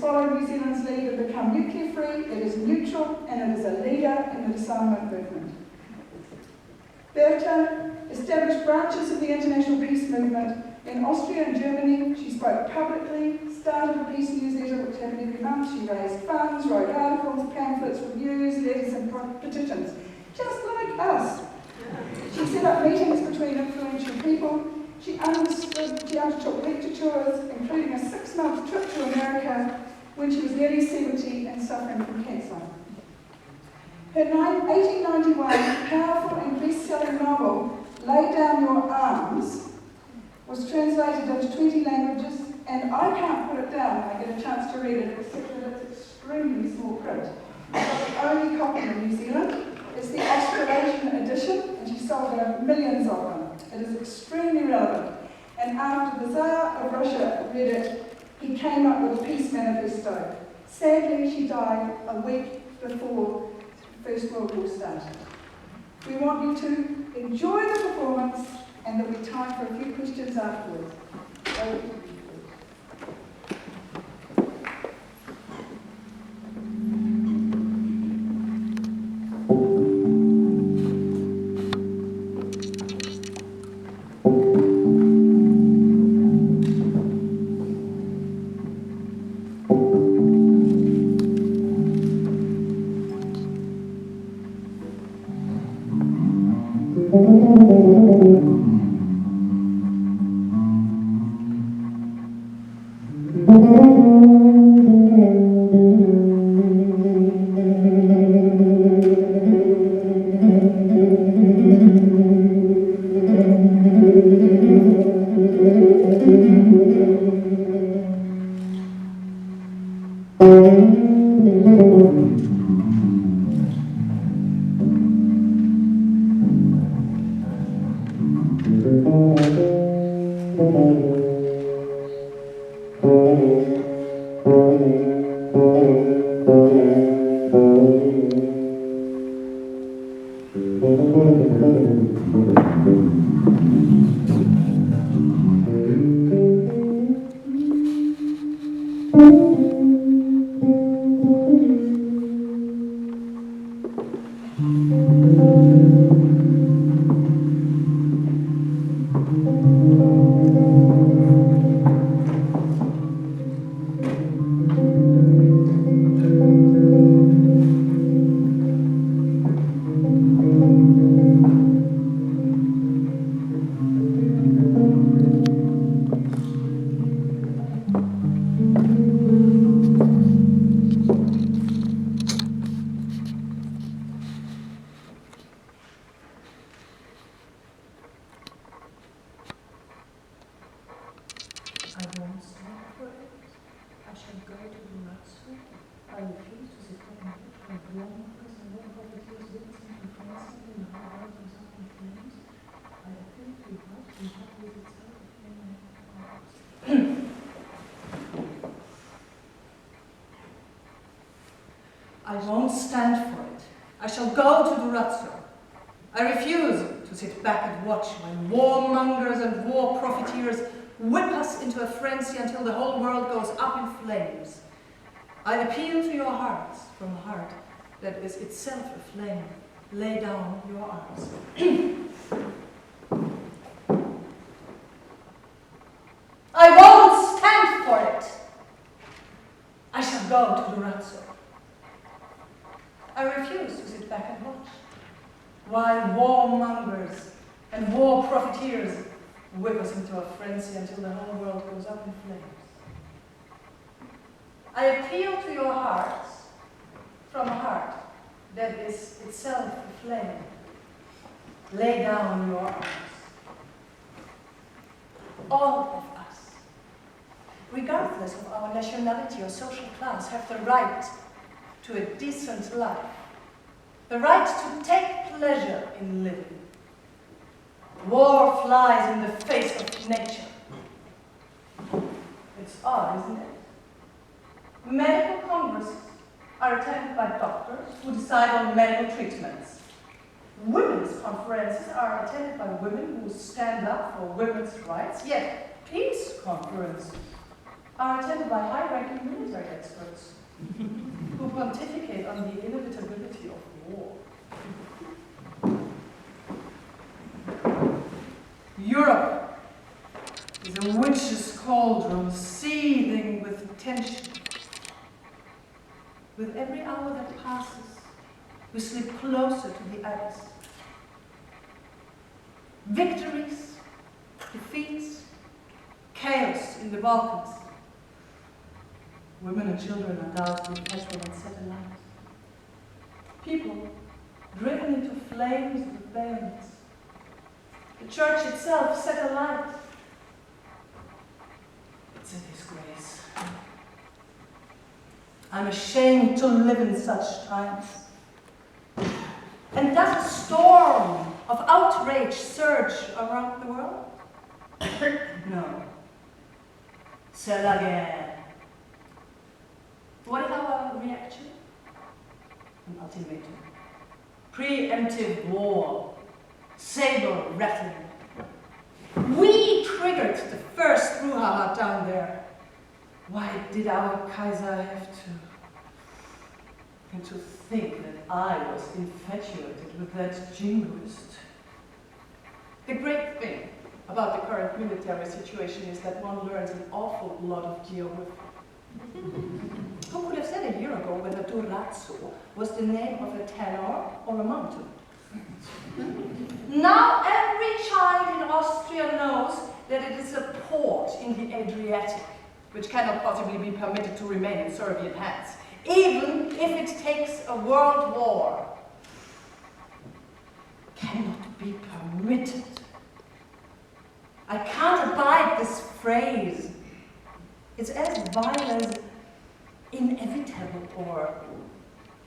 followed New Zealand's lead and become nuclear free, it is neutral, and it is a leader in the disarmament movement. Berta established branches of the international peace movement. In Austria and Germany, she spoke publicly, started a peace newsletter which happened every month. She raised funds, wrote articles, pamphlets, reviews, letters and petitions, just like us. She set up meetings between influential people. She undertook lecture tours, including a 6-month trip to America when she was nearly 70 and suffering from cancer. Her 1891 powerful and best-selling novel, Lay Down Your Arms, was translated into 20 languages, and I can't put it down when I get a chance to read it, except that it's extremely small print. It's the only copy in New Zealand. It's the Australasian edition, and she sold millions of them. It is extremely relevant. And after the Tsar of Russia read it, he came up with a peace manifesto. Sadly, she died a week before the First World War started. We want you to enjoy the performance, and there'll be time for a few questions afterwards. Over to you. I won't stand for it. I shall go to Durazzo. I refuse to sit back and watch when warmongers and war profiteers whip us into a frenzy until the whole world goes up in flames. I appeal to your hearts from a heart that is itself a flame. Lay down your arms. I won't stand for it. I shall go to Durazzo. I refuse to sit back and watch while warmongers and war profiteers whip us into a frenzy until the whole world goes up in flames. I appeal to your hearts from a heart that is itself a flame. Lay down your arms. All of us, regardless of our nationality or social class, have the right to a decent life, the right to take pleasure in living. War flies in the face of nature. It's odd, isn't it? Medical congresses are attended by doctors who decide on medical treatments. Women's conferences are attended by women who stand up for women's rights, yet peace conferences are attended by high-ranking military experts who pontificate on the inevitability of war. Europe is a witch's cauldron seething with tension. With every hour that passes, we slip closer to the abyss. Victories, defeats, chaos in the Balkans. Women and children are doused with petrol and set alight. People driven into flames with bayonets. The church itself set alight. It's a disgrace. I'm ashamed to live in such times. And does a storm of outrage surge around the world? No. C'est la guerre. What is our reaction? An ultimatum. Preemptive war. Saber rattling. We triggered the first brouhaha down there. Why did our Kaiser have to? And to think that I was infatuated with that jingoist. The great thing about the current military situation is that one learns an awful lot of geography. Who could have said a year ago whether Durazzo was the name of a tenor or a mountain? Now every child in Austria knows that it is a port in the Adriatic, which cannot possibly be permitted to remain in Serbian hands, even if it takes a world war. Cannot be permitted. I can't abide this phrase. It's as vile as inevitable, or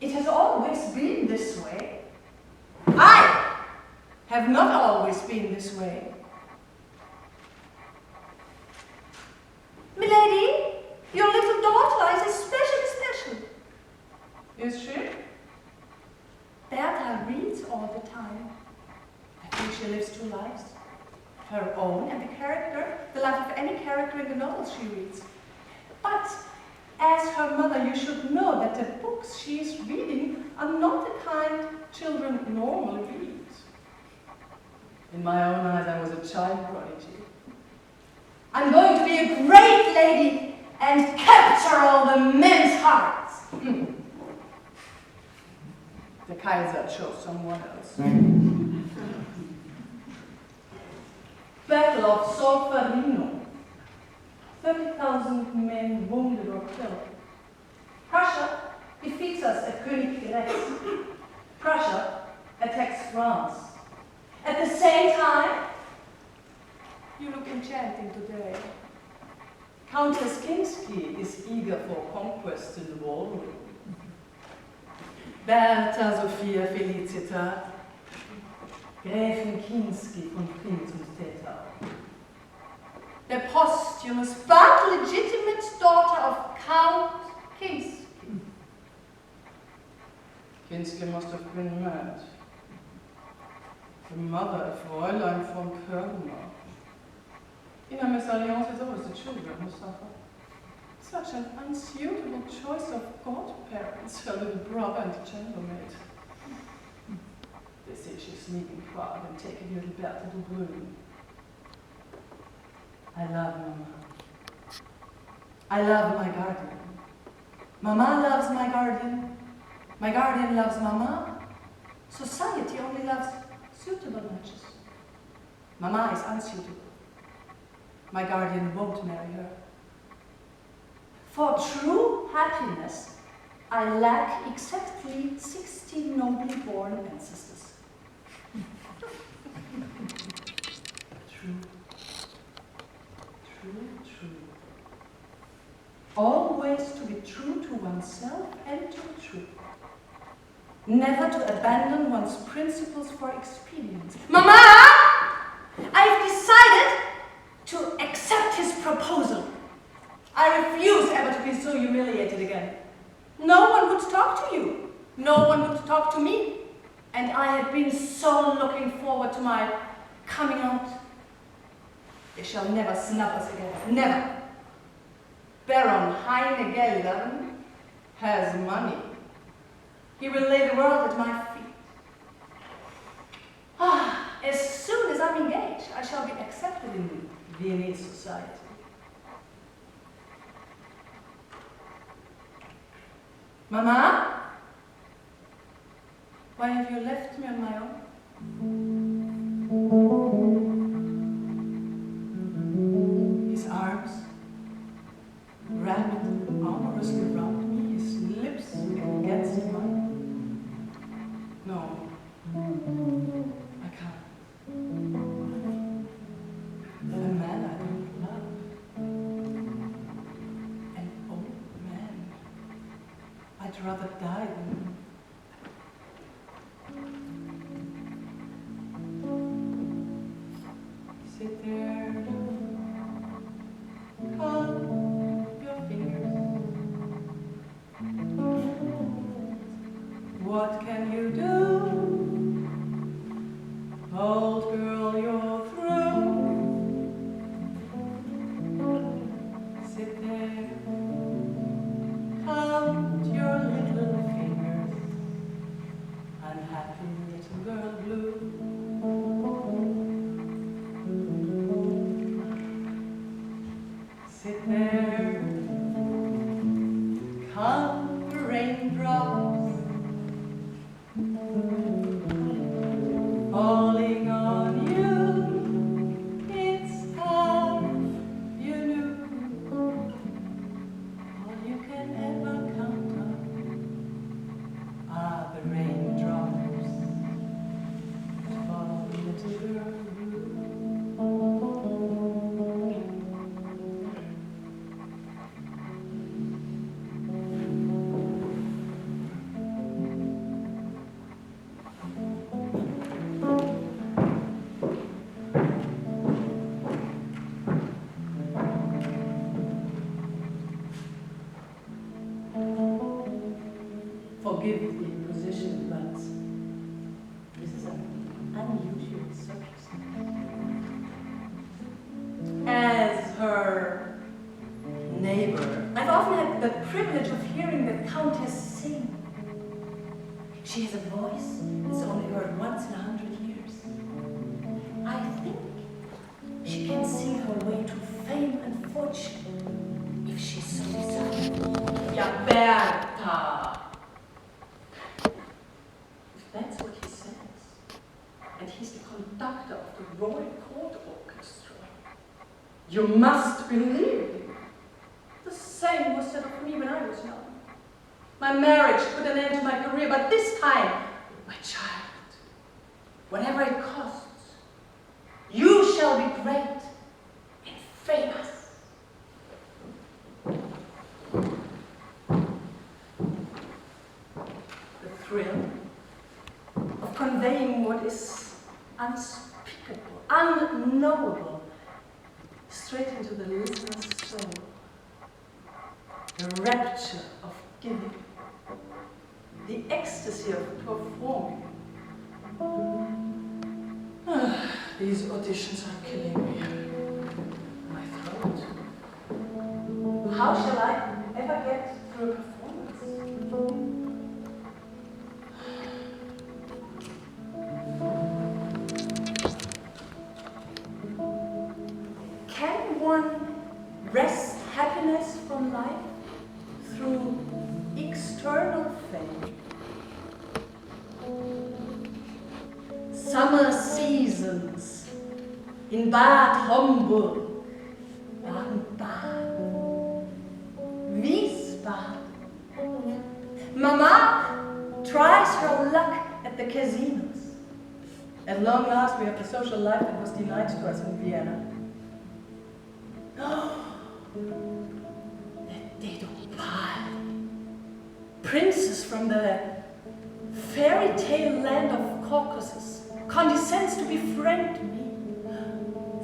it has always been this way. I have not always been this way. Milady, your little daughter is especially special. Is she? Bertha reads all the time. I think she lives two lives. Her own and the life of any character in the novels she reads. But as her mother, you should know that the books she is reading are not the kind children normally read. In my own eyes, I was a child prodigy. I'm going to be a great lady and capture all the men's hearts. The Kaiser chose someone else. Battle of Solferino. 30,000 men wounded or killed. Prussia defeats us at Königgrätz. Prussia attacks France. At the same time, you look enchanting today. Countess Kinsky is eager for conquest in the ballroom. Bertha Sophia Felicitas, Gräfin Kinsky von Prinz und Theta. The posthumous but legitimate daughter of Count Kinsky. Kinsky must have been mad. The mother of Fräulein von Körner. In a mésalliance, it's always the children who suffer. Such an unsuitable choice of godparents, her little brother and chambermaid. They say she's sneaking proud and taking little Bertha to Brünn. I love Mama. I love my guardian. Mama loves my guardian. My guardian loves Mama. Society only loves suitable matches. Mama is unsuitable. My guardian won't marry her. For true happiness, I lack exactly 60 nobly born ancestors. True. Always to be true to oneself and to the truth. Never to abandon one's principles for expedience. Mama! I've decided to accept his proposal. I refuse ever to be so humiliated again. No one would talk to you. No one would talk to me. And I had been so looking forward to my coming out. They shall never snub us again. Never. Baron Heinegellen has money. He will lay the world at my feet. As soon as I'm engaged, I shall be accepted in Viennese society. Mama? Why have you left me on my own? His arms wrapped amorously around me, his lips against mine. No, I can't. A man I don't love. An old man. I'd rather die than sit there. Count your fingers. What can you do? Old girl, you're through. Sit there. Count your little fingers. Unhappy little girl blue. Sit there. Count the raindrops falling on you. It's time you knew. All you can ever count on are the raindrops that fall on the little girl blue. Forgive the imposition, but this is an unusual circumstance. As her neighbor, I've often had the privilege of hearing the Countess sing. She has a voice that's only heard once in 100 years. I think she can sing her way to fame and fortune if she so desires. Ja, Bertha! That's what he says. And he's the conductor of the Royal Court Orchestra. You must believe him. The same was said of me when I was young. My marriage put an end to my career, but this time, my child, whatever it costs, you shall be great and famous. The thrill of conveying what is unspeakable, unknowable, straight into the listener's soul. The rapture of giving, the ecstasy of performing. These auditions are killing me. My throat. How shall I ever get through a performance? Can one wrest happiness from life through external fame? Summer seasons in Bad Homburg, Baden-Baden, Wiesbaden. Mama tries her luck at the casinos. At long last, we have the social life that was denied to us in Vienna. That date of pie. Princess from the fairy tale land of Caucasus condescends to befriend me.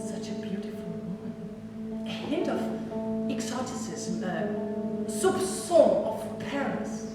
Such a beautiful woman. A hint of exoticism, a soupçon of Paris.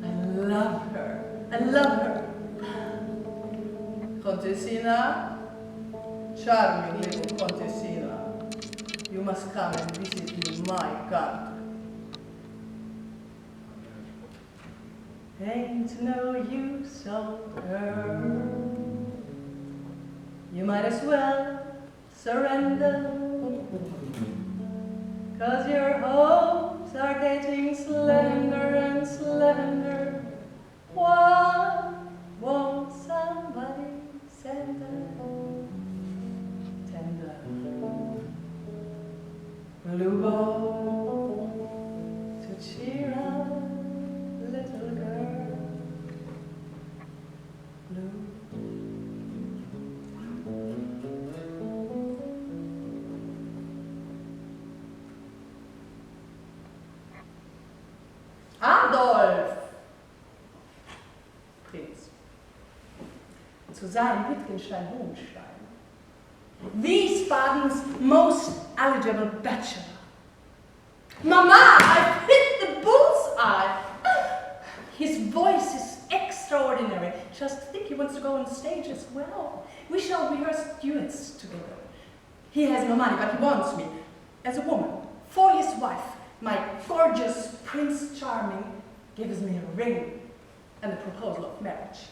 I love her. I love her. Contessina, charming little Contessina, you must come and visit me my country. Ain't no use on earth. You might as well surrender, 'cause your hopes are getting slender and slender. Why won't somebody send a tender blue bow to cheer up little girl blue? Adolf! Prinz. Zu sein Wittgenstein-Hohenstein. Wiesbaden's most eligible bachelor. Mama, I've hit the bullseye! His voice is extraordinary. Just think, he wants to go on stage as well. We shall rehearse duets together. He has no money, but he wants me, as a woman, for his wife. My gorgeous Prince Charming gives me a ring and a proposal of marriage.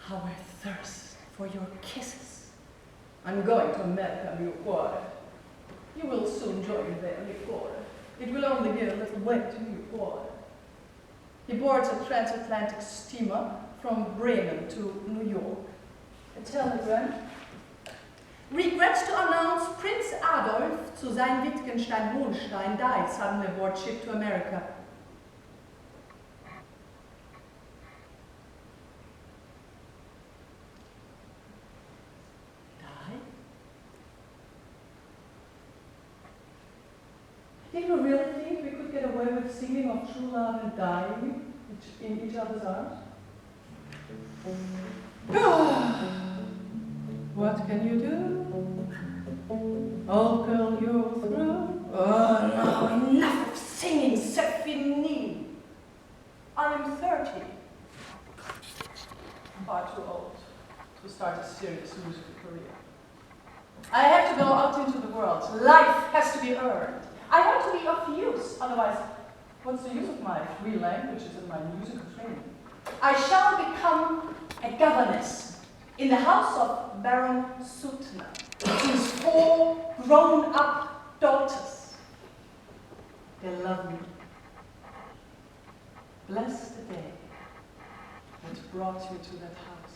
How I thirst for your kisses. I'm going to America, mio cuore. You will soon join there, mio cuore. It will only be a little way to mio cuore. He boards a transatlantic steamer from Bremen to New York. A telegram. Regrets to announce Prince Adolf zu sein Wittgenstein-Hohenstein died suddenly aboard ship to America. Die? Did you really think we could get away with singing of true love and dying in each other's arms? What can you do? Old girl, you're through. Oh no, enough of singing, c'est fini. I'm 30. Far too old to start a serious musical career. I have to go out into the world. Life has to be earned. I want to be of use, otherwise, what's the use of my three languages and my musical training? I shall become a governess in the house of Baron Suttner, his 4 grown-up daughters. They love me. Bless the day that brought you to that house.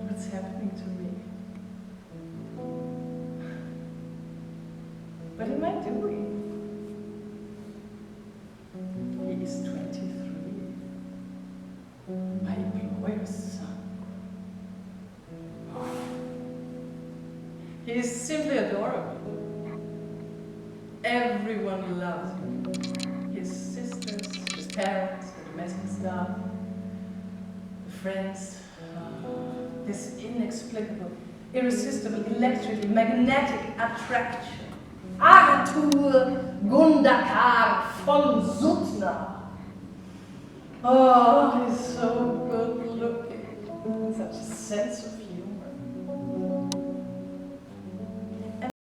What's happening to me? What am I doing? He is 23. My employer's son. Oh. He is simply adorable. Everyone loves him. His sisters, his parents, the domestic staff, the friends. This inexplicable, irresistible, electrically magnetic attraction. Arthur Gundakar von Suttner. Oh, he's so good looking. Such a sense of